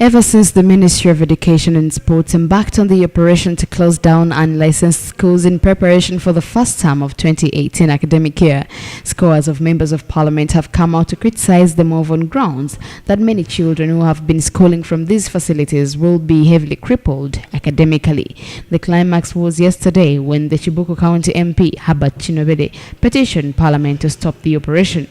Ever since the Ministry of Education and Sports embarked on the operation to close down unlicensed schools in preparation for the first term of 2018 academic year, scores of members of parliament have come out to criticize the move on grounds that many children who have been schooling from these facilities will be heavily crippled academically. The climax was yesterday when the Chibuku County MP, Herbert Chinobede, petitioned parliament to stop the operation.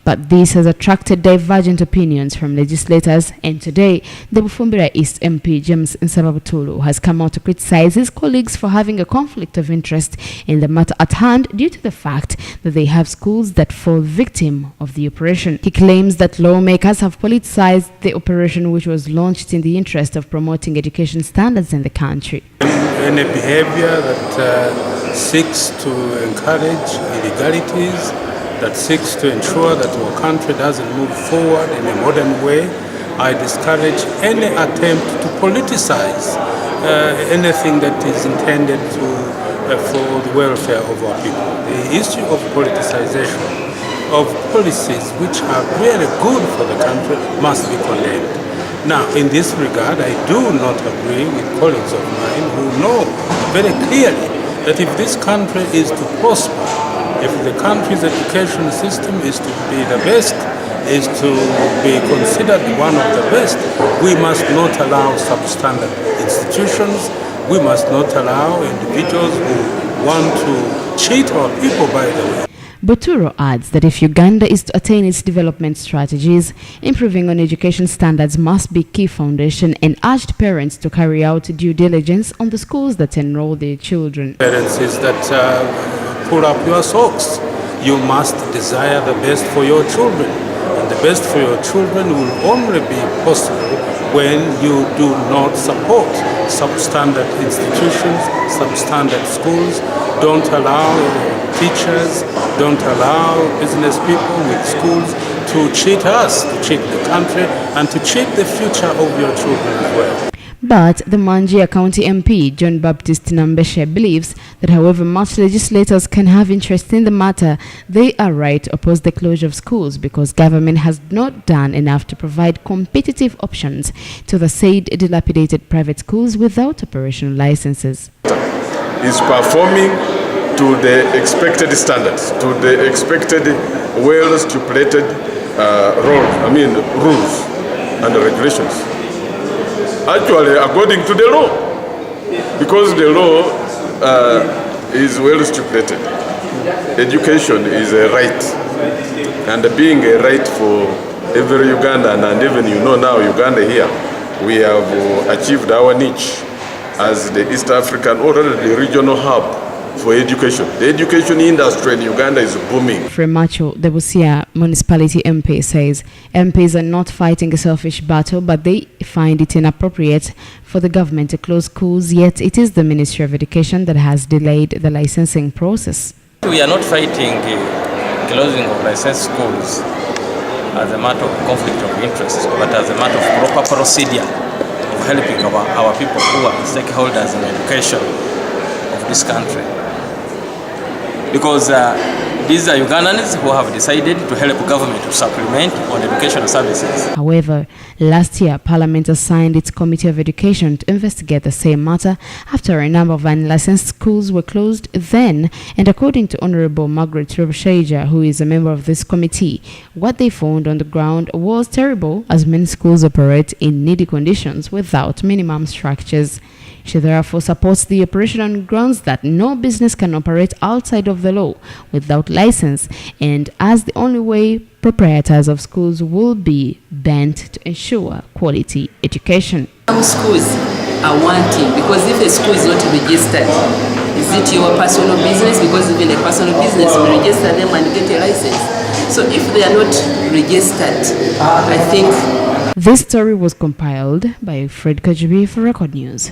But this has attracted divergent opinions from legislators, and today, the Bufumbira East MP James Nsababutulu has come out to criticize his colleagues for having a conflict of interest in the matter at hand due to the fact that they have schools that fall victim of the operation. He claims that lawmakers have politicized the operation, which was launched in the interest of promoting education standards in the country. Any behavior that seeks to encourage illegalities, that seeks to ensure that our country doesn't move forward in a modern way, I discourage any attempt to politicize anything that is intended for the welfare of our people. The issue of politicization of policies which are really good for the country must be condemned. Now, in this regard, I do not agree with colleagues of mine who know very clearly that if this country is to prosper, if the country's education system is to be the best, is to be considered one of the best, we must not allow substandard institutions, we must not allow individuals who want to cheat our people, by the way. Buturo adds that if Uganda is to attain its development strategies, improving on education standards must be key foundation, and urged parents to carry out due diligence on the schools that enroll their children. Parents is that pull up your socks. You must desire the best for your children, and the best for your children will only be possible when you do not support substandard institutions, substandard schools. Don't allow teachers, don't allow business people with schools to cheat us, to cheat the country, and to cheat the future of your children as well. But the Manjia County MP, John Baptist Nambeshe, believes that however much legislators can have interest in the matter, they are right to oppose the closure of schools because government has not done enough to provide competitive options to the said dilapidated private schools without operational licenses. Is performing to the expected standards, to the expected well-stipulated rules and regulations. Actually, according to the law, because the law is well stipulated. Education is a right, and being a right for every Ugandan, and even now Uganda here, we have achieved our niche as the East African or the regional hub for education. The education industry in Uganda is booming. Fremacho, the Busia municipality MP, says MPs are not fighting a selfish battle, but they find it inappropriate for the government to close schools, yet it is the Ministry of Education that has delayed the licensing process. We are not fighting closing of licensed schools as a matter of conflict of interest, but as a matter of proper procedure of helping our people who are stakeholders in education of this country. Because these are Ugandans who have decided to help government to supplement on educational services. However, last year, Parliament assigned its Committee of Education to investigate the same matter after a number of unlicensed schools were closed then, and according to Honorable Margaret Rubshaija, who is a member of this committee, what they found on the ground was terrible, as many schools operate in needy conditions without minimum structures. She therefore supports the operation on grounds that no business can operate outside of the law without license, and as the only way proprietors of schools will be bent to ensure quality education. Some schools are wanting, because if a school is not registered, is it your personal business? Because even a personal business will register them and get a license. So if they are not registered, I think. This story was compiled by Fred Kajibi for Record News.